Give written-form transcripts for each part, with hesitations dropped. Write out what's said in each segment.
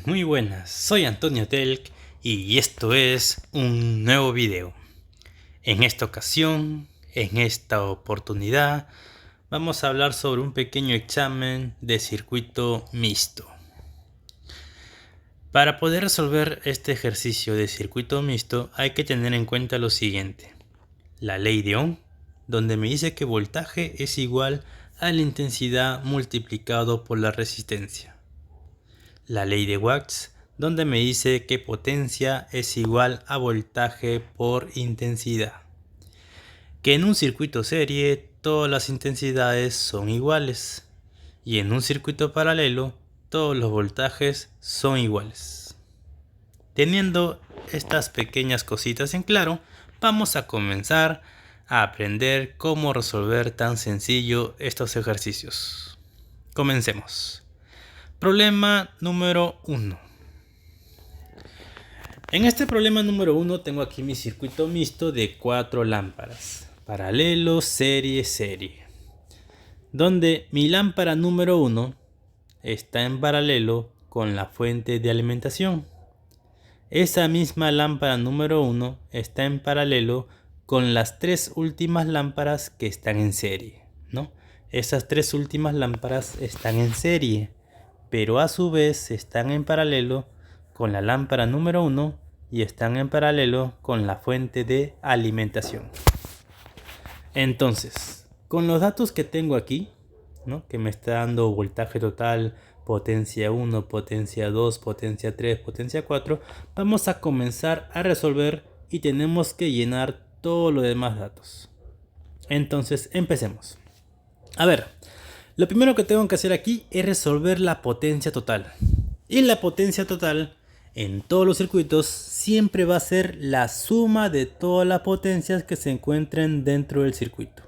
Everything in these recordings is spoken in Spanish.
Muy buenas, soy Antonio Telk y esto es un nuevo video. En esta ocasión, en esta oportunidad, vamos a hablar sobre un pequeño examen de circuito mixto. Para poder resolver este ejercicio de circuito mixto hay que tener en cuenta lo siguiente. La ley de Ohm, donde me dice que voltaje es igual a la intensidad multiplicado por la resistencia. La ley de Watts, donde me dice que potencia es igual a voltaje por intensidad. Que en un circuito serie todas las intensidades son iguales y en un circuito paralelo todos los voltajes son iguales. Teniendo estas pequeñas cositas en claro, vamos a comenzar a aprender cómo resolver tan sencillo estos ejercicios. Comencemos. Problema número 1. En este problema número 1 tengo aquí mi circuito mixto de 4 lámparas. Paralelo, serie, serie. Donde mi lámpara número 1 está en paralelo con la fuente de alimentación. Esa misma lámpara número 1 está en paralelo con las 3 últimas lámparas que están en serie, ¿no? Esas 3 últimas lámparas están en serie, pero a su vez están en paralelo con la lámpara número 1 y están en paralelo con la fuente de alimentación. Entonces, con los datos que tengo aquí, ¿no? Que me está dando voltaje total, potencia 1, potencia 2, potencia 3, potencia 4, vamos a comenzar a resolver y tenemos que llenar todos los demás datos. Entonces, empecemos. A ver, lo primero que tengo que hacer aquí es resolver la potencia total. Y la potencia total en todos los circuitos siempre va a ser la suma de todas las potencias que se encuentren dentro del circuito.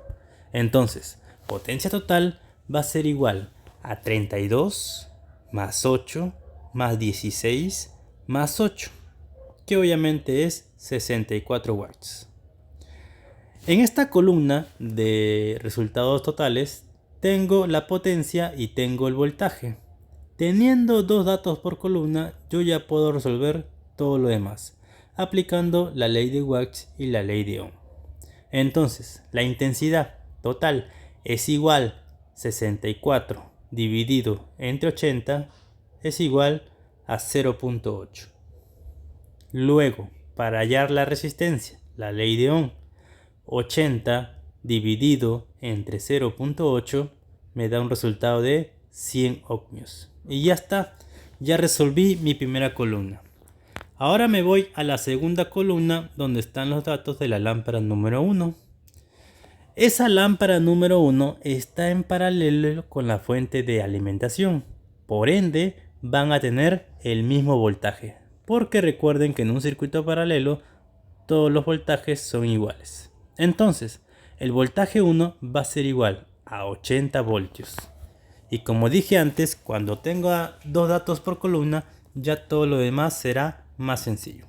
Entonces, potencia total va a ser igual a 32 más 8 más 16 más 8, que obviamente es 64 watts. En esta columna de resultados totales tengo la potencia y tengo el voltaje. Teniendo dos datos por columna, yo ya puedo resolver todo lo demás, aplicando la ley de Watts y la ley de Ohm. Entonces, la intensidad total es igual a 64 dividido entre 80 es igual a 0.8. Luego, para hallar la resistencia, la ley de Ohm, 80 dividido entre 0.8 me da un resultado de 100 ohmios. Y ya está, ya resolví mi primera columna. Ahora me voy a la segunda columna donde están los datos de la lámpara número 1. Esa lámpara número 1 está en paralelo con la fuente de alimentación. Por ende, van a tener el mismo voltaje. Porque recuerden que en un circuito paralelo todos los voltajes son iguales. Entonces, el voltaje 1 va a ser igual a 80 voltios. Y como dije antes, cuando tenga dos datos por columna, ya todo lo demás será más sencillo.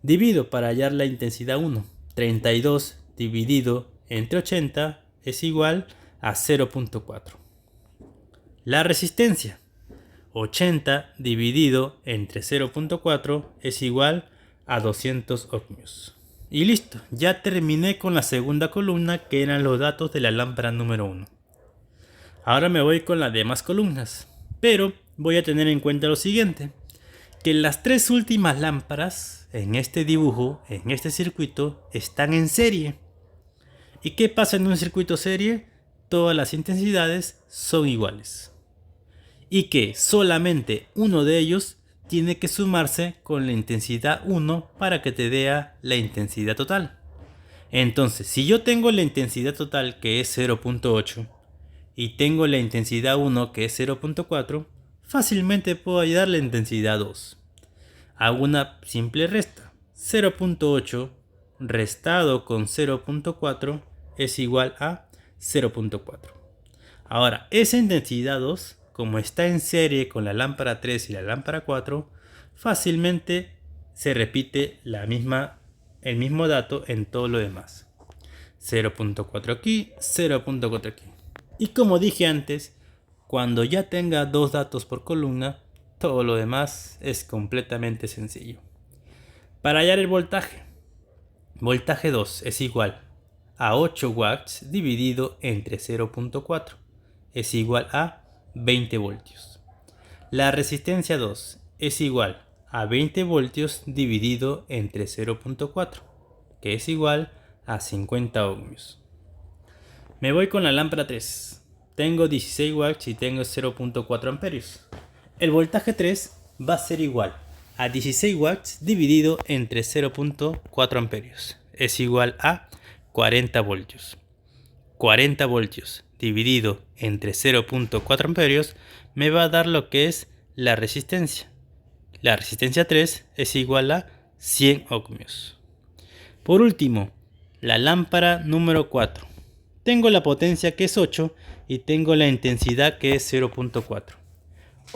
Divido para hallar la intensidad 1. 32 dividido entre 80 es igual a 0.4. La resistencia. 80 dividido entre 0.4 es igual a 200 ohmios. Y listo, ya terminé con la segunda columna que eran los datos de la lámpara número 1. Ahora me voy con las demás columnas, pero voy a tener en cuenta lo siguiente, que las tres últimas lámparas en este dibujo, en este circuito, están en serie. ¿Y qué pasa en un circuito serie? Todas las intensidades son iguales. Y que solamente uno de ellos tiene que sumarse con la intensidad 1 para que te dé la intensidad total. Entonces, si yo tengo la intensidad total que es 0.8 y tengo la intensidad 1 que es 0.4, fácilmente puedo hallar la intensidad 2. Hago una simple resta. 0.8 restado con 0.4 es igual a 0.4. Ahora, esa intensidad 2, como está en serie con la lámpara 3 y la lámpara 4, fácilmente se repite el mismo dato en todo lo demás. 0.4 aquí, 0.4 aquí. Y como dije antes, cuando ya tenga dos datos por columna, todo lo demás es completamente sencillo. Para hallar el voltaje, voltaje 2 es igual a 8 watts dividido entre 0.4 es igual a 20 voltios. La resistencia 2 es igual a 20 voltios dividido entre 0.4, que es igual a 50 ohmios. Me voy con la lámpara 3. Tengo 16 watts y tengo 0.4 amperios. El voltaje 3 va a ser igual a 16 watts dividido entre 0.4 amperios. Es igual a 40 voltios. 40 voltios dividido entre 0.4 amperios me va a dar lo que es la resistencia. La resistencia 3 es igual a 100 ohmios. Por último, la lámpara número 4. Tengo la potencia que es 8 y tengo la intensidad que es 0.4.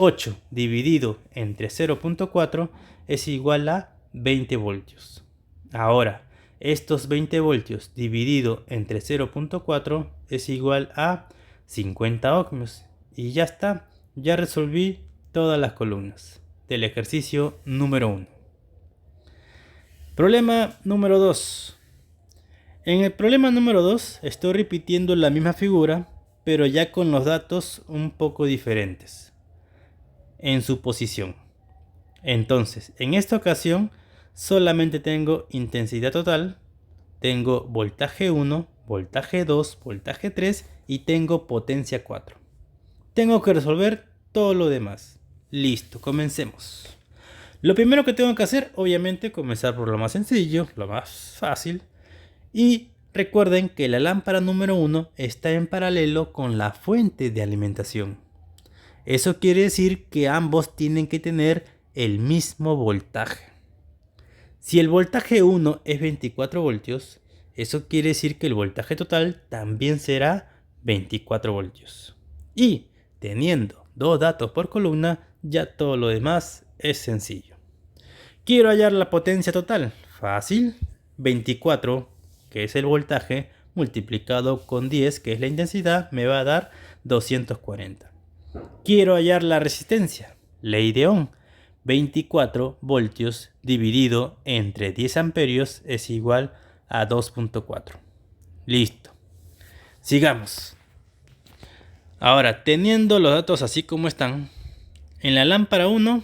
8 dividido entre 0.4 es igual a 20 voltios. Ahora, estos 20 voltios dividido entre 0.4 es igual a 50 ohmios. Y ya está, ya resolví todas las columnas del ejercicio número 1. Problema número 2. En el problema número 2 estoy repitiendo la misma figura, pero ya con los datos un poco diferentes en su posición. Entonces, en esta ocasión solamente tengo intensidad total, tengo voltaje 1, voltaje 2, voltaje 3 y tengo potencia 4. Tengo que resolver todo lo demás. Listo, comencemos. Lo primero que tengo que hacer, obviamente, comenzar por lo más sencillo, lo más fácil. Y recuerden que la lámpara número 1 está en paralelo con la fuente de alimentación. Eso quiere decir que ambos tienen que tener el mismo voltaje. Si el voltaje 1 es 24 voltios, eso quiere decir que el voltaje total también será 24 voltios. Y teniendo dos datos por columna, ya todo lo demás es sencillo. Quiero hallar la potencia total. Fácil. 24, que es el voltaje, multiplicado con 10, que es la intensidad, me va a dar 240. Quiero hallar la resistencia. Ley de Ohm. 24 voltios dividido entre 10 amperios es igual a 2.4. Listo. Sigamos. Ahora, teniendo los datos así como están, en la lámpara 1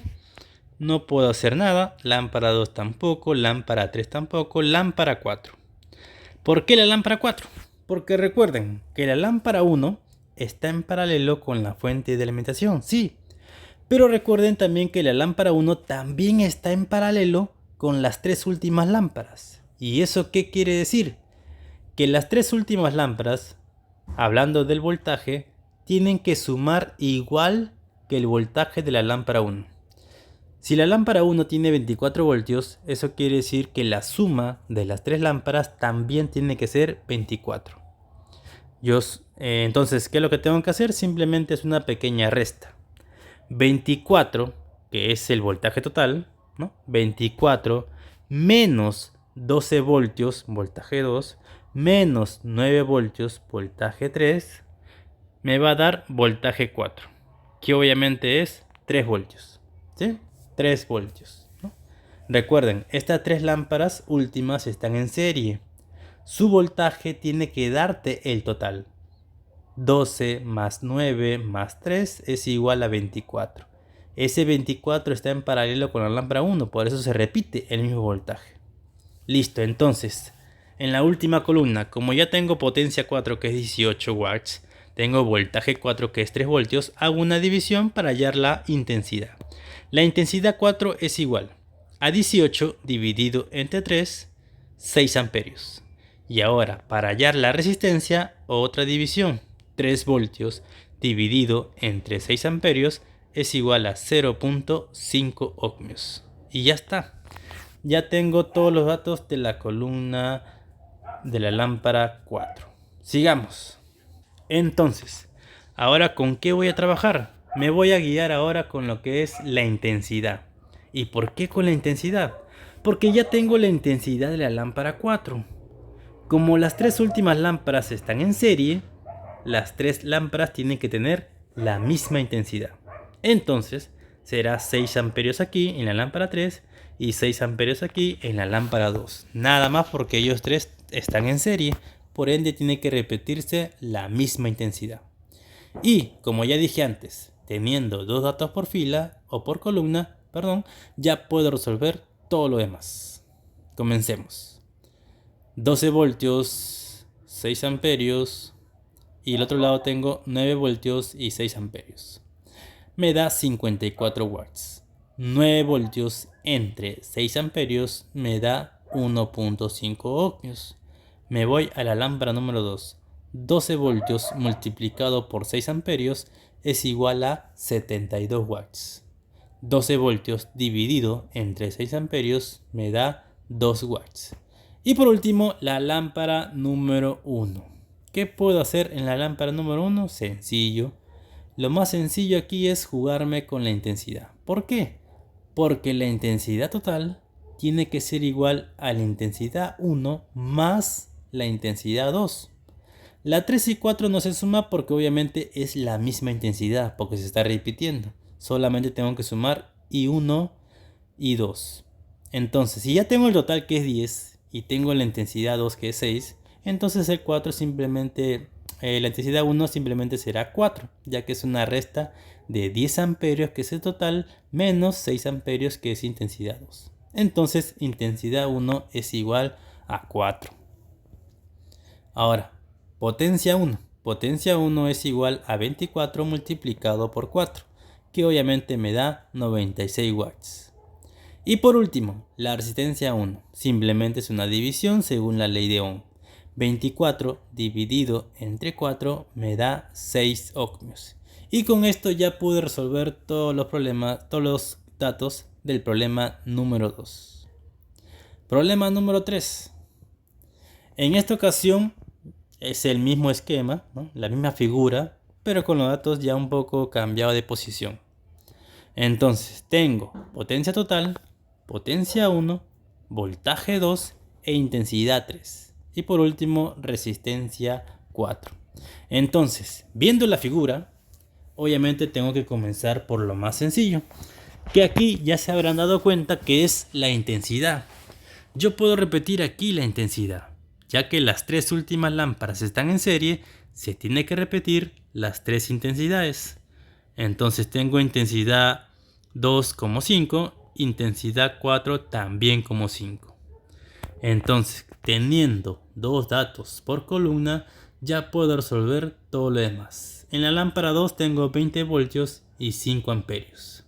no puedo hacer nada, lámpara 2 tampoco, lámpara 3 tampoco, lámpara 4. ¿Por qué la lámpara 4? Porque recuerden que la lámpara 1 está en paralelo con la fuente de alimentación, sí. Pero recuerden también que la lámpara 1 también está en paralelo con las tres últimas lámparas. ¿Y eso qué quiere decir? Que las tres últimas lámparas, hablando del voltaje, tienen que sumar igual que el voltaje de la lámpara 1. Si la lámpara 1 tiene 24 voltios, eso quiere decir que la suma de las tres lámparas también tiene que ser 24. Entonces, ¿qué es lo que tengo que hacer? Simplemente es una pequeña resta. 24, que es el voltaje total, ¿no? 24 menos 12 voltios, voltaje 2, menos 9 voltios, voltaje 3, me va a dar voltaje 4, que obviamente es 3 voltios, ¿sí? 3 voltios, ¿no? Recuerden, estas tres lámparas últimas están en serie. Su voltaje tiene que darte el total. 12 más 9 más 3 es igual a 24. Ese 24 está en paralelo con la lámpara 1, por eso se repite el mismo voltaje. Listo, entonces, en la última columna, como ya tengo potencia 4 que es 18 watts, tengo voltaje 4 que es 3 voltios, hago una división para hallar la intensidad. La intensidad 4 es igual a 18 dividido entre 3, 6 amperios. Y ahora, para hallar la resistencia, otra división. 3 voltios dividido entre 6 amperios es igual a 0.5 ohmios. Y ya está. Ya tengo todos los datos de la columna de la lámpara 4. Sigamos. Entonces, ahora ¿con qué voy a trabajar? Me voy a guiar ahora con lo que es la intensidad. ¿Y por qué con la intensidad? Porque ya tengo la intensidad de la lámpara 4. Como las tres últimas lámparas están en serie, las tres lámparas tienen que tener la misma intensidad. Entonces, será 6 amperios aquí en la lámpara 3 y 6 amperios aquí en la lámpara 2. Nada más porque ellos tres están en serie, por ende tiene que repetirse la misma intensidad. Y como ya dije antes, teniendo dos datos por fila o por columna, perdón, ya puedo resolver todo lo demás. Comencemos. 12 voltios, 6 amperios y el otro lado tengo 9 voltios y 6 amperios. Me da 54 watts. 9 voltios entre 6 amperios me da 1.5 ohmios. Me voy a la lámpara número 2. 12 voltios multiplicado por 6 amperios es igual a 72 watts. 12 voltios dividido entre 6 amperios me da 2 watts. Y por último, la lámpara número 1. ¿Qué puedo hacer en la lámpara número 1? Sencillo. Lo más sencillo aquí es jugarme con la intensidad. ¿Por qué? Porque la intensidad total tiene que ser igual a la intensidad 1 más la intensidad 2. La 3 y 4 no se suma porque obviamente es la misma intensidad, porque se está repitiendo. Solamente tengo que sumar y 1 y 2. Entonces, si ya tengo el total que es 10 y tengo la intensidad 2 que es 6, entonces el 4 simplemente, la intensidad 1 simplemente será 4, ya que es una resta de 10 amperios que es el total menos 6 amperios que es intensidad 2. Entonces, intensidad 1 es igual a 4. Ahora, potencia 1. Potencia 1 es igual a 24 multiplicado por 4, que obviamente me da 96 watts. Y por último, la resistencia 1. Simplemente es una división según la ley de Ohm. 24 dividido entre 4 me da 6 ohmios. Y con esto ya pude resolver todos los problemas, todos los datos del problema número 2. Problema número 3. En esta ocasión es el mismo esquema, ¿no? La misma figura, pero con los datos ya un poco cambiados de posición. Entonces tengo potencia total, potencia 1, voltaje 2 e intensidad 3. Y por último, resistencia 4. Entonces, viendo la figura, obviamente tengo que comenzar por lo más sencillo, que aquí ya se habrán dado cuenta que es la intensidad. Yo puedo repetir aquí la intensidad, ya que las tres últimas lámparas están en serie, se tiene que repetir las tres intensidades. Entonces tengo intensidad 2 como 5, intensidad 4 también como 5. Entonces, teniendo dos datos por columna, ya puedo resolver todo lo demás. En la lámpara 2 tengo 20 voltios y 5 amperios,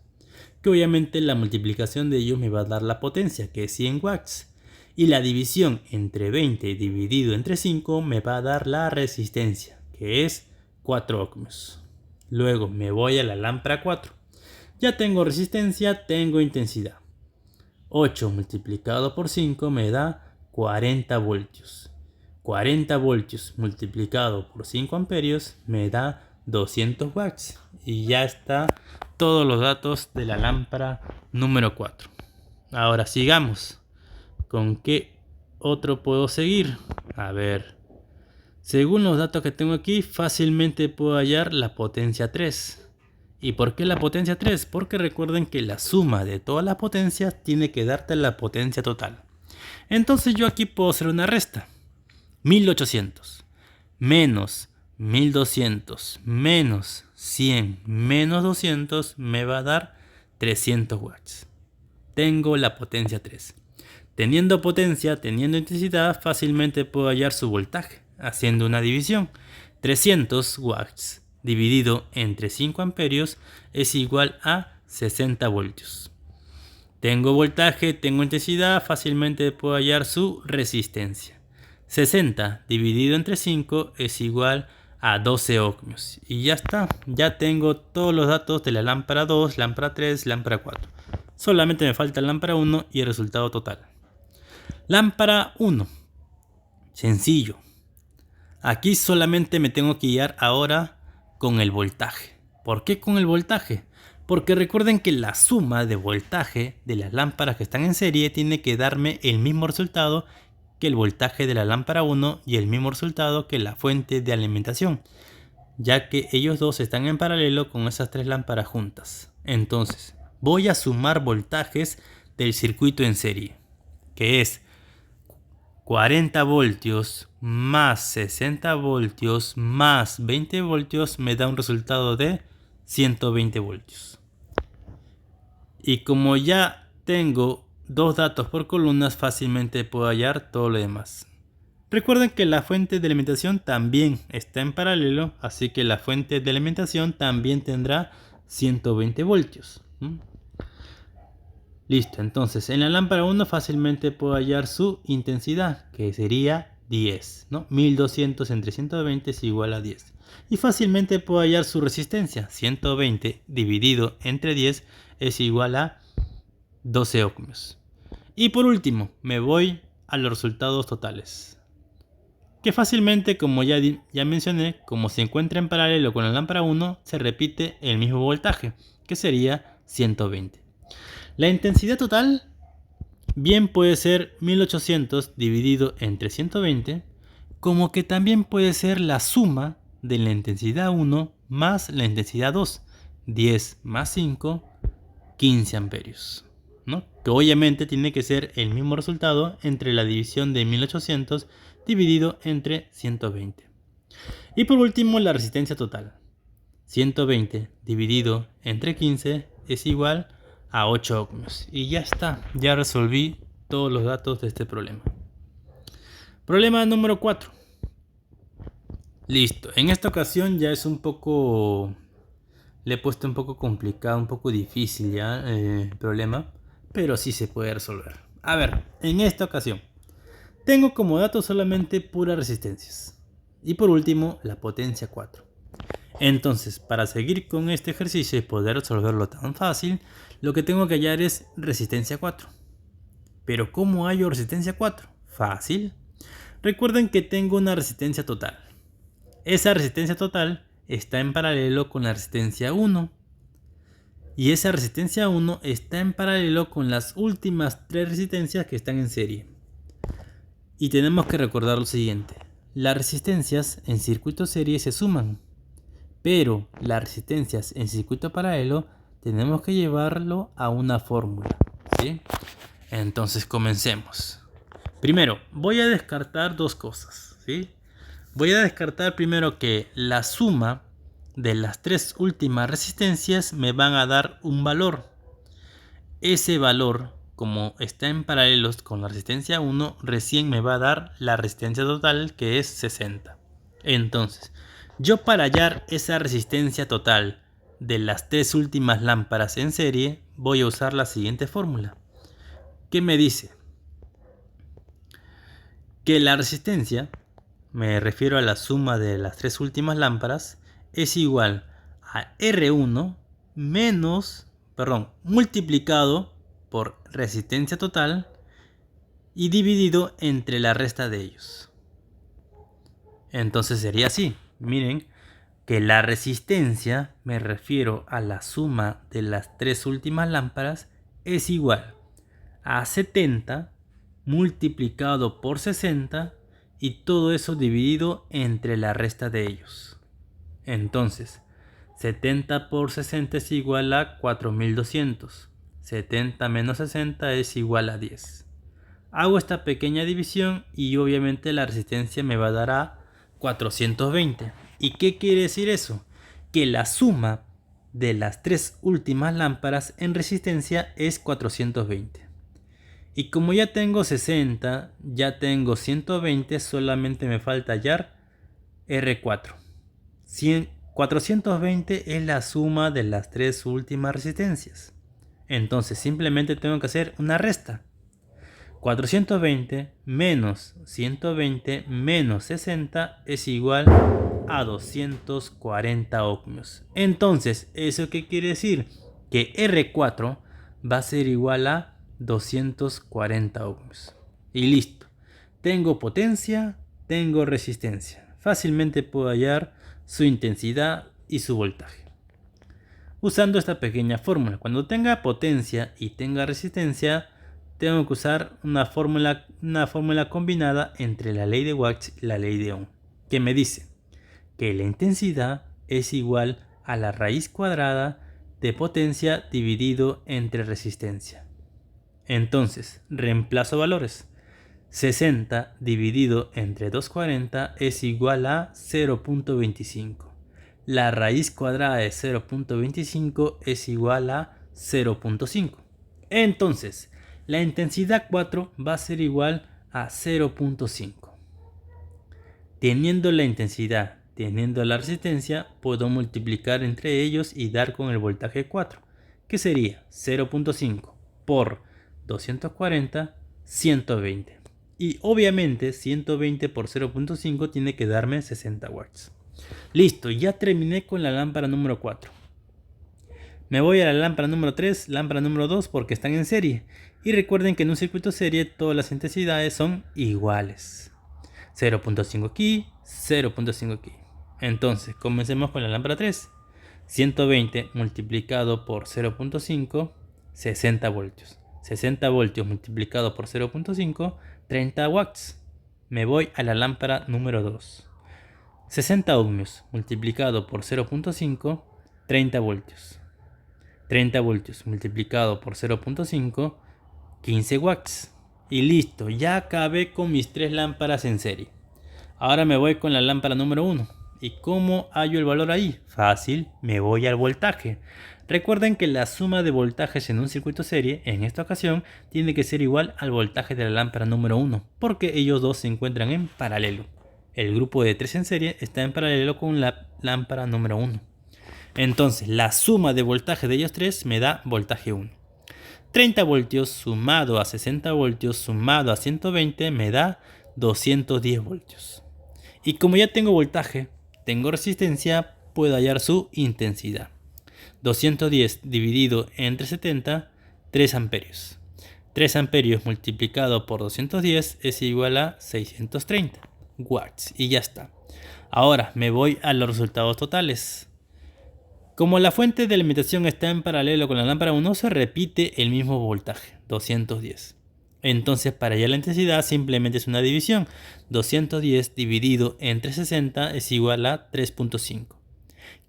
que obviamente la multiplicación de ellos me va a dar la potencia, que es 100 watts. Y la división entre 20 dividido entre 5 me va a dar la resistencia, que es 4 ohmios. Luego me voy a la lámpara 4. Ya tengo resistencia, tengo intensidad. 8 multiplicado por 5 me da 40 voltios. 40 voltios multiplicado por 5 amperios me da 200 watts. Y ya está todos los datos de la lámpara número 4. Ahora sigamos. ¿Con qué otro puedo seguir? A ver. Según los datos que tengo aquí, fácilmente puedo hallar la potencia 3. ¿Y por qué la potencia 3? Porque recuerden que la suma de todas las potencias tiene que darte la potencia total. Entonces yo aquí puedo hacer una resta. 1800 menos 1200 menos 100 menos 200 me va a dar 300 watts. Tengo la potencia 3. Teniendo potencia, teniendo intensidad, fácilmente puedo hallar su voltaje, haciendo una división. 300 watts dividido entre 5 amperios es igual a 60 voltios. Tengo voltaje, tengo intensidad, fácilmente puedo hallar su resistencia. 60 dividido entre 5 es igual a 12 ohmios. Y ya está, ya tengo todos los datos de la lámpara 2, lámpara 3, lámpara 4. Solamente me falta la lámpara 1 y el resultado total. Lámpara 1. Sencillo. Aquí solamente me tengo que guiar ahora con el voltaje. ¿Por qué con el voltaje? Porque recuerden que la suma de voltaje de las lámparas que están en serie tiene que darme el mismo resultado que el voltaje de la lámpara 1 y el mismo resultado que la fuente de alimentación, ya que ellos dos están en paralelo con esas tres lámparas juntas. Entonces, voy a sumar voltajes del circuito en serie, que es 40 voltios más 60 voltios más 20 voltios me da un resultado de 120 voltios. Y como ya tengo dos datos por columnas, fácilmente puedo hallar todo lo demás. Recuerden que la fuente de alimentación también está en paralelo, así que la fuente de alimentación también tendrá 120 voltios. Listo, entonces en la lámpara 1 fácilmente puedo hallar su intensidad, que sería 10, ¿no? 1200 entre 120 es igual a 10. Y fácilmente puedo hallar su resistencia, 120 dividido entre 10 es igual a 12 ohmios. Y por último, me voy a los resultados totales, que fácilmente, como ya mencioné, como se encuentra en paralelo con la lámpara 1, se repite el mismo voltaje, que sería 120. La intensidad total bien puede ser 1800 dividido entre 120, como que también puede ser la suma de la intensidad 1 más la intensidad 2, 10 más 5, 15 amperios, ¿no? Que obviamente tiene que ser el mismo resultado entre la división de 1800 dividido entre 120. Y por último, la resistencia total. 120 dividido entre 15 es igual a 8 ohmios. Y ya está, ya resolví todos los datos de este problema. Problema número 4. Listo, en esta ocasión ya es un poco... Le he puesto un poco complicado, un poco difícil ya el problema, pero sí se puede resolver. A ver, en esta ocasión tengo como datos solamente puras resistencias. Y por último, la potencia 4. Entonces, para seguir con este ejercicio y poder resolverlo tan fácil, lo que tengo que hallar es resistencia 4. Pero ¿cómo hallo resistencia 4? Fácil. Recuerden que tengo una resistencia total. Esa resistencia total está en paralelo con la resistencia 1. Y esa resistencia 1 está en paralelo con las últimas 3 resistencias que están en serie. Y tenemos que recordar lo siguiente. Las resistencias en circuito serie se suman, pero las resistencias en circuito paralelo tenemos que llevarlo a una fórmula, ¿sí? Entonces comencemos. Primero, voy a descartar dos cosas, ¿sí? Voy a descartar primero que la suma de las 3 últimas resistencias me van a dar un valor. Ese valor, como está en paralelos con la resistencia 1, recién me va a dar la resistencia total, que es 60. Entonces, yo para hallar esa resistencia total de las 3 últimas lámparas en serie, voy a usar la siguiente fórmula. ¿Qué me dice? Que la resistencia, me refiero a la suma de las 3 últimas lámparas, es igual a R1 multiplicado por resistencia total y dividido entre la resta de ellos. Entonces sería así. Miren que la resistencia, me refiero a la suma de las 3 últimas lámparas, es igual a 70 multiplicado por 60 y todo eso dividido entre la resta de ellos. Entonces, 70 por 60 es igual a 4200. 70 menos 60 es igual a 10. Hago esta pequeña división y obviamente la resistencia me va a dar a 420. ¿Y qué quiere decir eso? Que la suma de las 3 últimas lámparas en resistencia es 420. Y como ya tengo 60, ya tengo 120, solamente me falta hallar R4. 420 es la suma de las 3 últimas resistencias. Entonces simplemente tengo que hacer una resta. 420 menos 120 menos 60 es igual a 240 ohmios. Entonces, ¿eso qué quiere decir? Que R4 va a ser igual a 240 ohmios. Y listo. Tengo potencia, tengo resistencia. Fácilmente puedo hallar su intensidad y su voltaje. Usando esta pequeña fórmula. Cuando tenga potencia y tenga resistencia, tengo que usar una fórmula combinada entre la ley de Watt y la ley de Ohm, que me dice que la intensidad es igual a la raíz cuadrada de potencia dividido entre resistencia. Entonces, reemplazo valores. 60 dividido entre 240 es igual a 0.25. La raíz cuadrada de 0.25 es igual a 0.5. Entonces, la intensidad 4 va a ser igual a 0.5. Teniendo la intensidad, teniendo la resistencia, puedo multiplicar entre ellos y dar con el voltaje 4, que sería 0.5 por 240, 120. Y obviamente 120 por 0.5 tiene que darme 60 watts. Listo, ya terminé con la lámpara número 4. Me voy a la lámpara número 3, lámpara número 2 porque están en serie. Y recuerden que en un circuito serie todas las intensidades son iguales. 0.5 aquí, 0.5 aquí. Entonces, comencemos con la lámpara 3. 120 multiplicado por 0.5, 60 voltios. 60 voltios multiplicado por 0.5, 30 watts. Me voy a la lámpara número 2. 60 ohmios multiplicado por 0.5, 30 voltios. 30 voltios multiplicado por 0.5, 15 watts. Y listo, ya acabé con mis 3 lámparas en serie. Ahora me voy con la lámpara número 1. ¿Y cómo hallo el valor ahí? Fácil, me voy al voltaje. Recuerden que la suma de voltajes en un circuito serie, en esta ocasión, tiene que ser igual al voltaje de la lámpara número 1, porque ellos dos se encuentran en paralelo. El grupo de 3 en serie está en paralelo con la lámpara número 1. Entonces, la suma de voltaje de ellos 3 me da voltaje 1. 30 voltios sumado a 60 voltios sumado a 120 me da 210 voltios. Y como ya tengo voltaje, tengo resistencia, puedo hallar su intensidad. 210 dividido entre 70, 3 amperios. 3 amperios multiplicado por 210 es igual a 630 watts. Y ya está. Ahora me voy a los resultados totales. Como la fuente de alimentación está en paralelo con la lámpara 1, se repite el mismo voltaje, 210. Entonces, para hallar la intensidad simplemente es una división. 210 dividido entre 60 es igual a 3.5.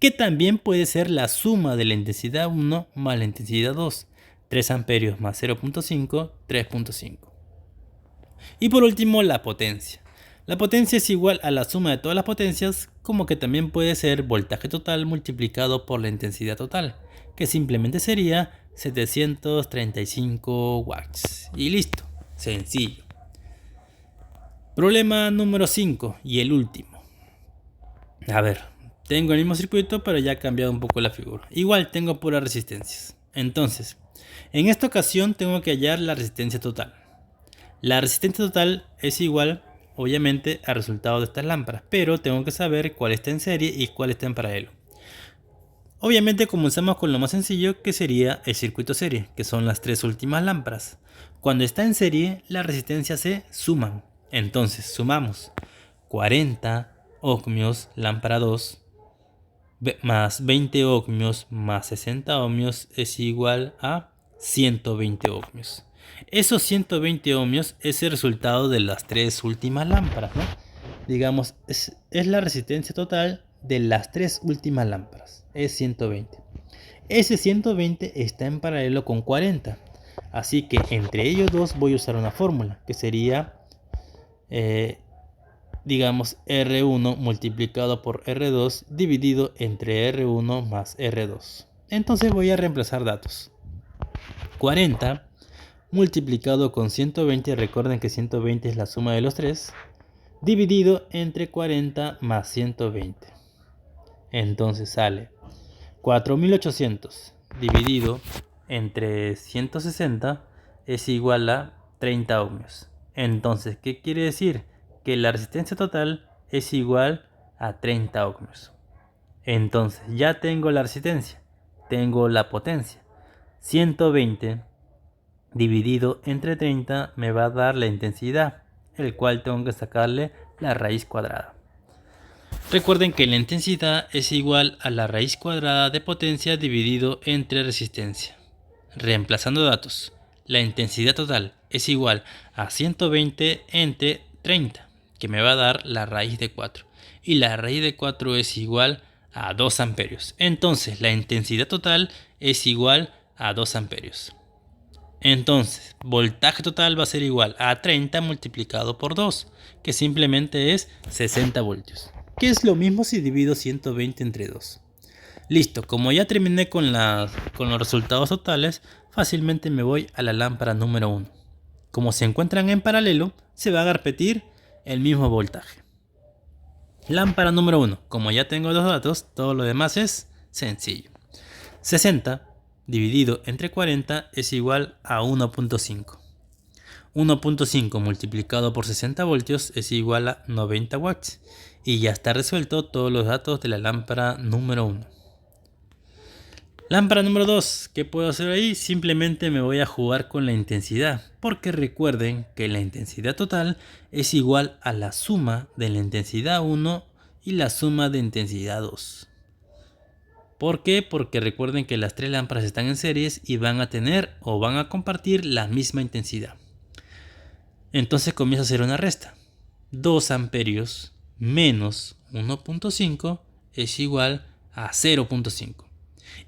Que también puede ser la suma de la intensidad 1 más la intensidad 2. 3 amperios más 0.5, 3.5. Y por último, la potencia. La potencia es igual a la suma de todas las potencias, como que también puede ser voltaje total multiplicado por la intensidad total, que simplemente sería 735 watts. Y listo, sencillo. Problema número 5 y el último. A ver, tengo el mismo circuito, pero ya ha cambiado un poco la figura. Igual tengo puras resistencias. Entonces, en esta ocasión tengo que hallar la resistencia total. La resistencia total es igual, obviamente, al resultado de estas lámparas, pero tengo que saber cuál está en serie y cuál está en paralelo. Obviamente comenzamos con lo más sencillo, que sería el circuito serie, que son las 3 últimas lámparas. Cuando está en serie, las resistencias se suman. Entonces sumamos 40 ohmios lámpara 2 más 20 ohmios más 60 ohmios es igual a 120 ohmios. Esos 120 ohmios es el resultado de las 3 últimas lámparas, ¿no? Digamos, es la resistencia total de las 3 últimas lámparas. Es 120. Ese 120 está en paralelo con 40. Así que entre ellos dos voy a usar una fórmula que sería, digamos, R1 multiplicado por R2 dividido entre R1 más R2. Entonces voy a reemplazar datos. 40 multiplicado con 120, recuerden que 120 es la suma de los 3, dividido entre 40 más 120. Entonces sale 4800 dividido entre 160 es igual a 30 ohmios. Entonces, ¿qué quiere decir? Que la resistencia total es igual a 30 ohmios. Entonces, ya tengo la resistencia, tengo la potencia. 120 dividido entre 30 me va a dar la intensidad, el cual tengo que sacarle la raíz cuadrada. Recuerden que la intensidad es igual a la raíz cuadrada de potencia dividido entre resistencia. Reemplazando datos, la intensidad total es igual a 120 entre 30, que me va a dar la raíz de 4. Y la raíz de 4 es igual a 2 amperios. Entonces la intensidad total es igual a 2 amperios. Entonces, voltaje total va a ser igual a 30 multiplicado por 2, que simplemente es 60 voltios. Que es lo mismo si divido 120 entre 2. Listo, como ya terminé con los resultados totales, fácilmente me voy a la lámpara número 1. Como se encuentran en paralelo, se va a repetir el mismo voltaje. Lámpara número 1. Como ya tengo los datos, todo lo demás es sencillo. 60 dividido entre 40 es igual a 1.5. 1.5 multiplicado por 60 voltios es igual a 90 watts. Y ya está resuelto todos los datos de la lámpara número 1. Lámpara número 2. ¿Qué puedo hacer ahí? Simplemente me voy a jugar con la intensidad. Porque recuerden que la intensidad total es igual a la suma de la intensidad 1 y la suma de intensidad 2. ¿Por qué? Porque recuerden que las tres lámparas están en series y van a tener o van a compartir la misma intensidad. Entonces comienza a hacer una resta. 2 amperios menos 1.5 es igual a 0.5.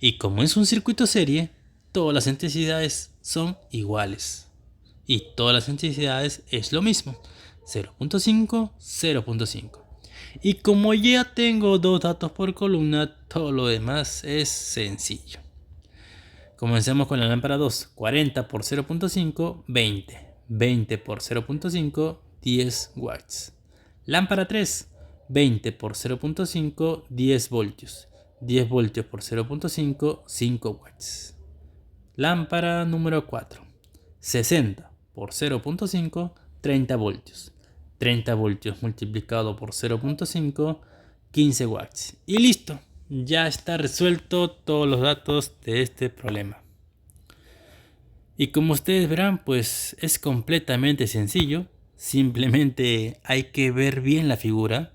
Y como es un circuito serie, todas las intensidades son iguales. Y todas las intensidades es lo mismo. 0.5, 0.5. Y como ya tengo dos datos por columna, todo lo demás es sencillo. Comencemos con la lámpara 2. 40 por 0.5, 20. 20 por 0.5, 10 watts. Lámpara 3. 20 por 0.5, 10 voltios. 10 voltios por 0.5, 5 watts. Lámpara número 4. 60 por 0.5, 30 voltios. 30 voltios multiplicado por 0.5, 15 watts. Y listo, ya está resuelto todos los datos de este problema. Y como ustedes verán, pues es completamente sencillo. Simplemente hay que ver bien la figura,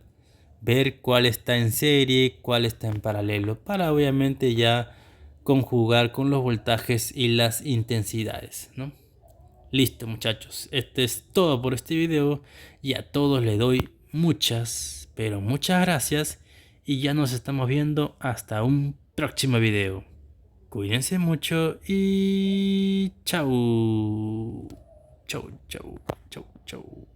ver cuál está en serie, cuál está en paralelo, para obviamente ya conjugar con los voltajes y las intensidades, ¿no? Listo, muchachos, este es todo por este video y a todos les doy muchas, pero muchas gracias y ya nos estamos viendo hasta un próximo video. Cuídense mucho y chau. Chau, chau, chau, chau.